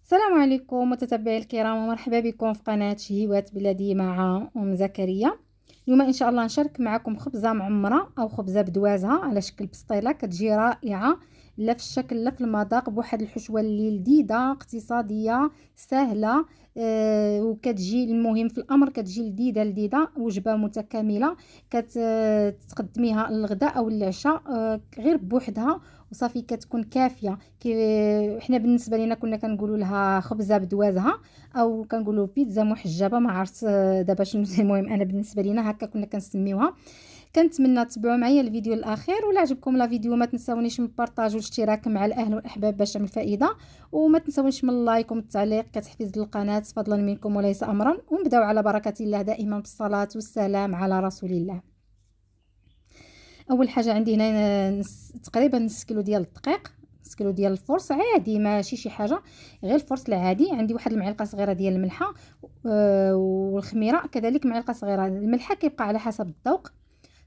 السلام عليكم متتبعي الكرام، ومرحبا بكم في قناة شهيوات بلادي مع زكريا. اليوم ان شاء الله نشارك معكم خبزه معمره او خبزه بدوازها على شكل بسطيله، كتجي رائعه لا في الشكل لا في المذاق، بواحد الحشوه اللي لذيذه اقتصاديه سهله. وكتجي المهم في الامر كتجي لذيذه لذيذه، وجبه متكامله كتقدميها للغداء او العشاء غير بوحدها وصافي كتكون كافيه. حنا بالنسبه لينا كنا كنقولوا لها خبزه بدوازها او كنقولوا بيتزا محجبه، ما عرفت دابا شنو. المهم انا بالنسبه لينا هكا كنا كنسميوها. كنتمنى تتبعوا معايا الفيديو الاخير، ولا عجبكم لا فيديو ما تنساونيش من بارطاج والاشتراك مع الاهل والاحباب باش تعمل فائده، وما تنساونيش من اللايك ومن التعليق كتحفيز للقناه فضلا منكم وليس امرا. ونبداو على بركه الله دائما بالصلاه والسلام على رسول الله. اول حاجه عندي هنا تقريبا نص كيلو ديال الدقيق، نص كيلو ديال الفرص عادي ماشي شي حاجه، غير الفرص العادي. عندي واحد المعلقه صغيره ديال الملحه، والخميره كذلك معلقه صغيره. الملحه كيبقى على حسب الذوق.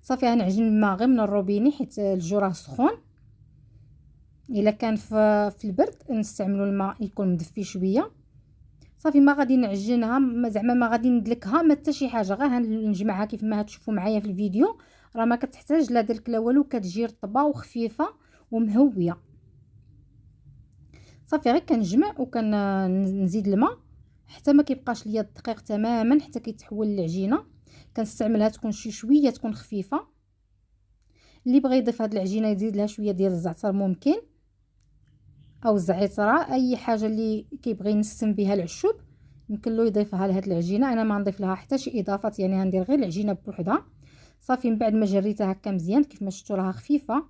صافي غنعجن الماء غير من الروبيني حيت الجو راه سخون. الا كان في البرد نستعملوا الماء يكون مدفي شويه. صافي ما غادي نعجنها، زعما ما غادي ندلكها ما حتى شي حاجه، غير نجمعها كيف ما هتشوفوا معايا في الفيديو. راه ما كتحتاج لا دلك لا والو، كتجي رطبه وخفيفه ومهويه. صافي غير كنجمع وكنزيد الماء حتى ما كيبقاش ليا الدقيق تماما، حتى كيتحول للعجينه. كنستعملها تكون شي شويه تكون خفيفه. اللي بغى يضيف هاد العجينه يزيد لها شويه ديال الزعتر ممكن، او الزعتره، اي حاجه اللي كيبغي ينسم بها العشوب يمكن له يضيفها لهاد العجينه. انا ما نضيف لها حتى شي اضافات، يعني غندير غير العجينه بوحدها. صافي من بعد ما جريتها هكا مزيان كيف ما شفتوا راها خفيفه،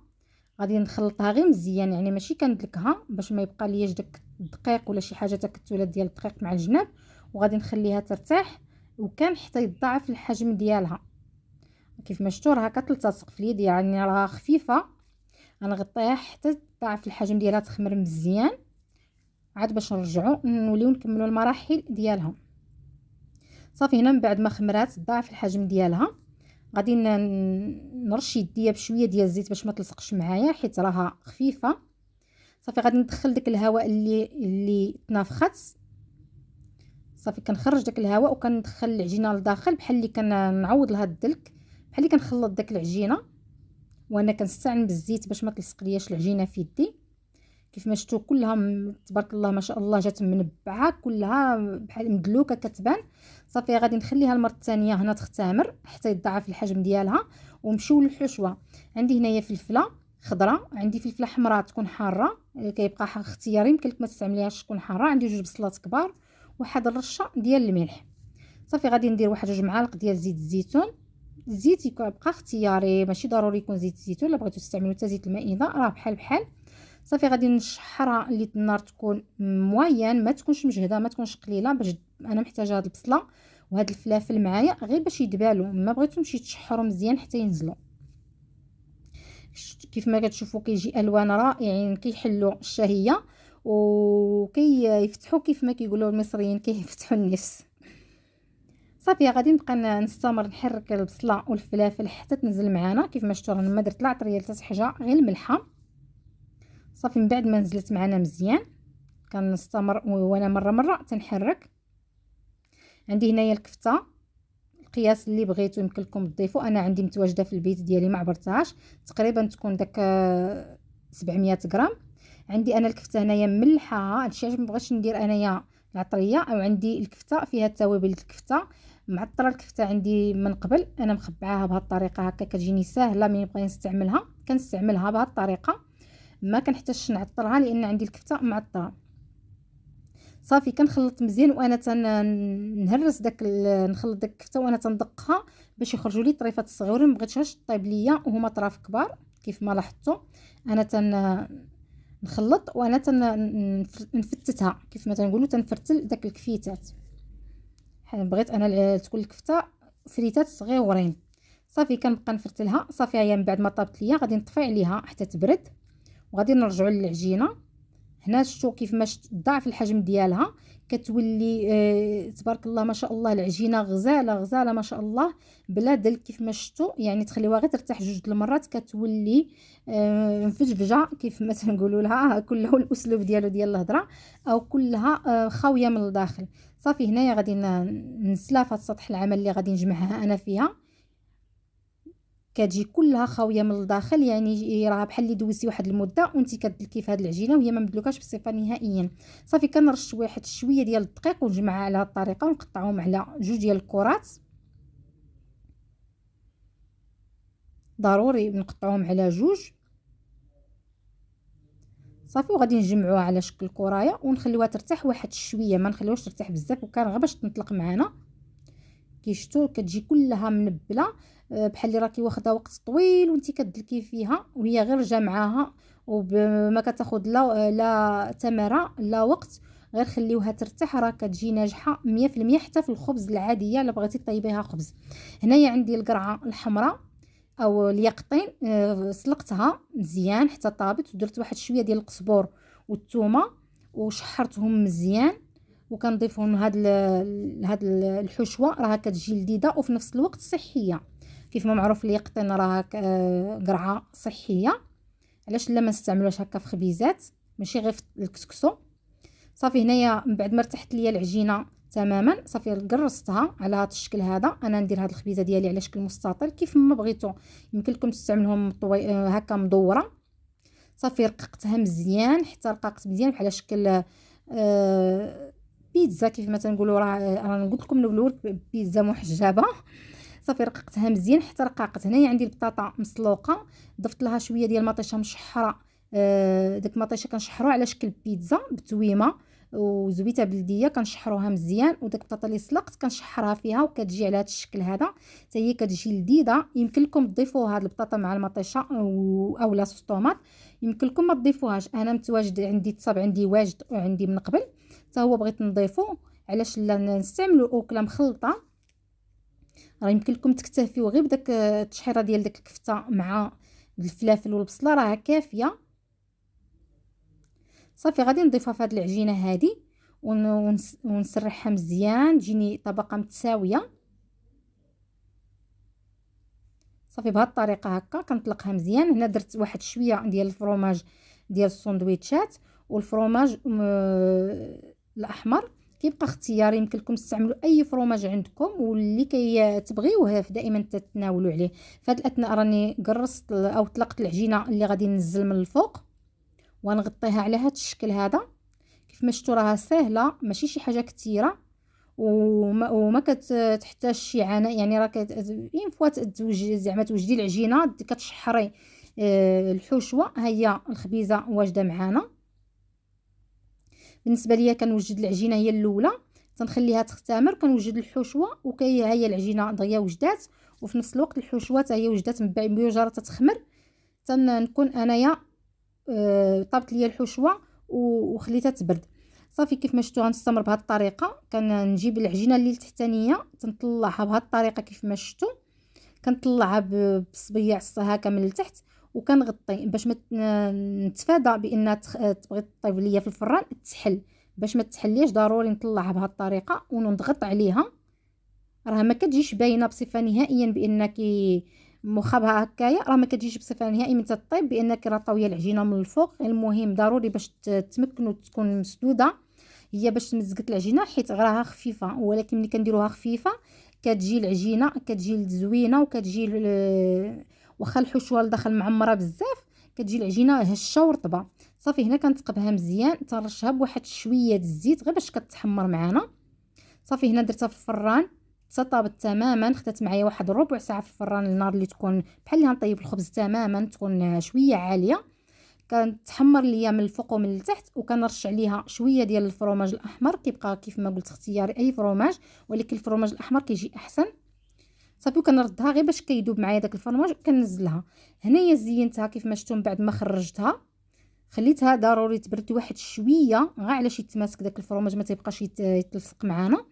غادي نخلطها غير مزيان، يعني ماشي كندلكها باش ما يبقى لياش داك الدقيق ولا شي حاجه تكتلات ديال الدقيق مع الجناب. وغادي نخليها ترتاح، وكان حتى يضاعف الحجم ديالها. كيف ما شفتوا راها كتلتصق في اليد، يعني راها خفيفه. غنغطيها حتى تضاعف الحجم ديالها تخمر مزيان، عاد باش نرجعوا نوليو نكملوا المراحل ديالها. صافي هنا من بعد ما خمرات ضاعف الحجم ديالها، غادي نرش يديا بشويه ديال الزيت باش ما تلصقش معايا حيت راها خفيفه. صافي غادي ندخل داك الهواء اللي تنافخت. صافي كنخرج داك الهواء وكندخل العجينه لداخل، بحال اللي كنعوض لها الدلك، بحال اللي كنخلط داك العجينه وانا كنستعن بالزيت باش ما تلصق لياش العجينه في يدي. كيف ما شفتوا كلها تبارك الله ما شاء الله جات منبعه كلها بحال مدلوكه كتبان. صافي غادي نخليها المره الثانيه هنا تختمر حتى يضاعف الحجم ديالها. ونمشيو للحشوه. عندي هنايا فلفله خضراء، عندي فلفله حمراء تكون حاره، كيبقى اختياري، يمكن لك ما تستعمليهاش تكون حاره. عندي جوج بصلات كبار، واحد الرشه ديال الملح. صافي غادي ندير واحد جوج معالق ديال زيت الزيتون. الزيت يبقى اختياري، ماشي ضروري يكون زيت الزيتون، الا بغيتو تستعملوا حتى زيت المائده راه بحال بحال. صافي غادي نشحرها اللي النار تكون موين، ما تكونش مجهده ما تكونش قليله، باش انا محتاجه هاد البصله وهاد الفلافل معايا غير باش يدبالوا، ما بغيتهمش يتشحروا مزيان حتى ينزلوا. كيف ما كتشوفوا كيجي الوان رائعين كيحلوا الشهيه وكيفتحوا كيف ما كيقولوا المصريين كيفتحوا النفس. صافي غادي نبقى نستمر نحرك البصله والفلافل حتى تنزل معانا. كيف ما شفتوا انا ما درت لا عطريه حتى حاجه، غير الملحه. صافي من بعد ما نزلت معنا مزيان كنستمر وانا مره تنحرك. عندي هنايا الكفته القياس اللي بغيتو يمكن لكم تضيفوا، انا عندي متواجده في البيت ديالي ما عبرتهاش، تقريبا تكون داك 700 غرام. عندي انا الكفته هنايا ملحه، هادشي علاش مبغيتش ندير انايا العطريه. او عندي الكفته فيها التوابل الكفته معطره. الكفته عندي من قبل انا مخبعاها بهذه الطريقه هكا كتجيني ساهله، ملي نبغي نستعملها كنستعملها بهذه الطريقه، ما كنحتاجش نعطرها لان عندي الكفته معطره. صافي كنخلط مزيان وانا نهرس نخلط داك الكفته وانا تندقها باش يخرجوا لي طريفات الصغيورين، ما بغيتش تطيب ليا وهما طراف كبار. كيف ما لاحظتوا انا نخلط وانا نفتتها، كيف ما تنقولوا تنفرتل داك الكفيتات. بغيت انا تكون الكفته فريتات صغيورين. صافي كنبقى نفرتلها. صافي هي من بعد ما طابت ليا غادي نطفي عليها حتى تبرد، وغادي نرجعوا للعجينه. هنا شفتوا كيف ما ضاعف الحجم ديالها، كتولي تبارك الله ما شاء الله العجينه غزاله غزاله ما شاء الله بلا دل. كيف ما شفتوا يعني تخليوها غير ترتاح جوج المرات كتولي مفجفجه كيف ما تنقولوا لها، كله الاسلوب ديالو ديال الهضره، او كلها خاويه من الداخل. صافي هنايا غادي نسلا في سطح العمل اللي غادي نجمعها انا فيها، كتجي كلها خاويه من الداخل، يعني راه بحال اللي دوزتي واحد المده وانت كتدلكي في هذه العجينه وهي ما مدلوكاش بصفه نهائيا. صافي كنرش واحد شويه ديال الدقيق ونجمعها على هذه الطريقه ونقطعهم على جوج ديال الكرات، ضروري نقطعوهم على جوج. صافي وغادي نجمعوها على شكل كرايه ونخليوها ترتاح واحد شويه، ما نخليوهاش ترتاح بزاف وكان غير باش تنطلق معنا. كي شفتوا كتجي كلها منبله بحال اللي راكي واخده وقت طويل وانت كتدلكي فيها وهي غير جامعاها، وما كتاخذ لا تمره لا وقت، غير خليوها ترتاح راه كتجي ناجحه 100%. حتى في الخبز العاديه الا بغيتي طيبيها خبز. هنايا عندي القرعه الحمراء او اليقطين، سلقتها مزيان حتى طابت، ودرت واحد شويه ديال القزبور والثومه وشحرتهم مزيان، وكنضيفهم هاد الحشوه راها كتجي لذيذه وفي نفس الوقت صحيه. كيف ما معروف اليقطين راه قرعه صحيه، علاش لا ما نستعملوش هكا في خبيزات ماشي غير في الكسكسو. صافي هنايا من بعد ما ارتاحت ليا العجينه تماما صافي قرصتها على هذا الشكل هذا. انا ندير هذه الخبيزه ديالي على شكل مستطيل كيف ما بغيتو، يمكن لكم تستعملوهم هكا مدوره. صافي رققتها مزيان حتى رققت مزيان بحال شكل بيتزا كيف ما تنقولوا، راه قلت لكم من الاول بيتزا محجبه. صافي رققتها مزيان حتى رققت. هنايا عندي البطاطا مسلوقه، ضفت لها شويه ديال المطيشه مشحره، داك المطيشه كنشحروها على شكل بيتزا بتويمه وزبيته بلديه كنشحروها مزيان، وداك البطاطا اللي سلقت كنشحرها فيها وكتجي على هذا الشكل هذا حتى هي كتجي لذيذه. يمكن لكم تضيفوا هذه البطاطا مع المطيشه او لا صوص طوماط، يمكن لكم ما تضيفوهاش. انا متواجد عندي تصاب عندي واجد عندي من قبل حتى هو بغيت نضيفو، علاش لا نستعملوا اكله مخلطه. راه يمكن لكم تكتفيو غير بداك التشحيره ديال داك الكفته مع الفلافل والبصله راه كافيه. صافي غادي نضيفها في هذه العجينه هذه ونسرحها مزيان تجيني طبقه متساويه. صافي بهذه الطريقه هكا كنطلقها مزيان. هنا درت واحد شويه ديال الفرomاج ديال الساندويتشات، والفرomاج الاحمر كيبقى اختياري، يمكن لكم تستعملوا اي فروماج عندكم واللي كتبغيوه دائما تتناولوا عليه. فهاد الاثناء راني قرصت او طلقت العجينه اللي غادي ننزل من الفوق ونغطيها على هذا الشكل هذا. كيف ما شفتوا راها سهله ماشي شي حاجه كثيره وما كتحتاج شي عناء، يعني راه اين فوا زعما توجدي العجينه كتشحري الحشوه. هي الخبيزه واجده معانا. بالنسبه ليا كنوجد العجينه هي الاولى تنخليها تختمر، كنوجد الحشوه هي العجينه دغيا وجدات، وفي نفس الوقت الحشوه حتى هي وجدات من بعد بوجاره تتخمر تنكون انايا طابت ليا الحشوه وخليتها تبرد. صافي كيف ما شفتوا غنستمر بهذه الطريقه. كنجيب العجينه اللي تحتانيه تنطلعها بهذه الطريقه كيف ما شفتوا، كنطلعها بصبيع هكا من التحت وكنغطي باش ما نتفادى بان تبغي طيب ليا في الفران تحل. باش ما تحليش ضروري نطلعها بهذه الطريقه ونضغط عليها. راه ما كتجيش باينه بصفه نهائيا بانك مخبها هكايا، راه ما كتجيش بصفه نهائيا من تطيب بانك راه طاويه العجينه من الفوق. المهم ضروري باش تمكنوا تكون مسدوده هي باش تمزقت العجينه، حيت راها خفيفه، ولكن ملي كنديروها خفيفه كتجي العجينه كتجي زوينه وكتجي واخا الحشوه لداخل معمره بزاف كتجي العجينه هشه ورطبه. صافي هنا كنتقبها مزيان تنرشها بواحد شويه الزيت غير باش كتحمر معنا. صافي هنا درتها في الفران طابت تماما، خدات معايا واحد ربع ساعه في الفران. النار اللي تكون بحال اللي غنطيب الخبز تماما تكون شويه عاليه، كتحمر ليا من الفوق ومن التحت. وكنرش عليها شويه ديال الفرماج الاحمر، كيبقى كيف ما قلت اختياري اي فرماج، ولكن الفرماج الاحمر كيجي احسن. صافي كنردها غير باش كيذوب معايا داك الفرماج كنزلها. هنايا زينتها كيف ما شفتوا من بعد ما خرجتها خليتها ضروري تبرد واحد شويه غير علاش يتماسك داك الفرماج ما تيبقاش يتلصق معانا.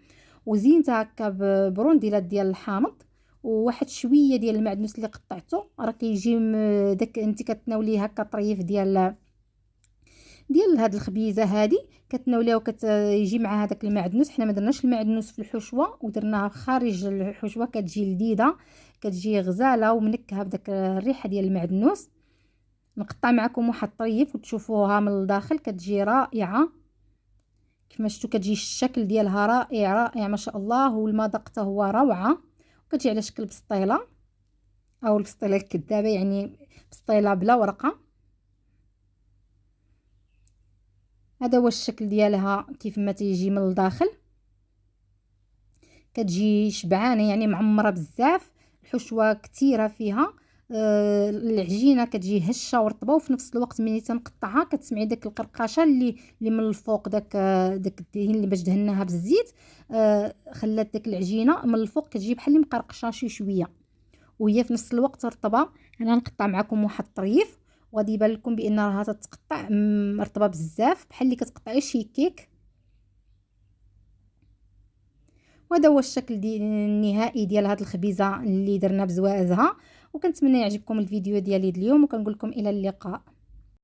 وزينتها هكا ببرونديلات ديال الحامض وواحد شويه ديال المعدنوس اللي قطعته. راه كيجي داك انت كتناوليه هكا طريف ديال هاد الخبيزه هادي. كتناوليها يجي مع هذاك المعدنوس. حنا ما درناش المعدنوس في الحشوه ودرناها خارج الحشوه، كتجي لذيذه، كتجي غزاله ومنكهه بداك الريحه ديال المعدنوس. نقطع معكم واحد الطريف وتشوفوها من الداخل كتجي رائعه. كما شفتوا كتجي الشكل ديالها رائع رائع ما شاء الله، والمذاق حتى هو روعه. وكتجي على شكل بسطيله او البسطيله الكذابه، يعني بسطيله بلا ورقه. هذا هو الشكل ديالها كيف ما تيجي من الداخل. كتجي شبعانه يعني معمره بزاف، الحشوه كثيره فيها. العجينه كتجي هشه ورطبه، وفي نفس الوقت ملي تنقطعها كتسمعي داك القرقشه اللي من الفوق، داك الدهين اللي باش دهناها بالزيت خلات داك العجينه من الفوق كتجي بحال اللي مقرقشه شي شويه، وهي في نفس الوقت رطبه. انا نقطع معكم واحد الطريف وغادي يبان لكم بان راها تتقطع مرطبه بزاف بحال اللي كتقطعي شي كيك. وهذا هو الشكل النهائي ديال هذه الخبيزه اللي درنا بزوازها. وكنتمنى يعجبكم الفيديو ديالي اليوم، وكنقول لكم الى اللقاء.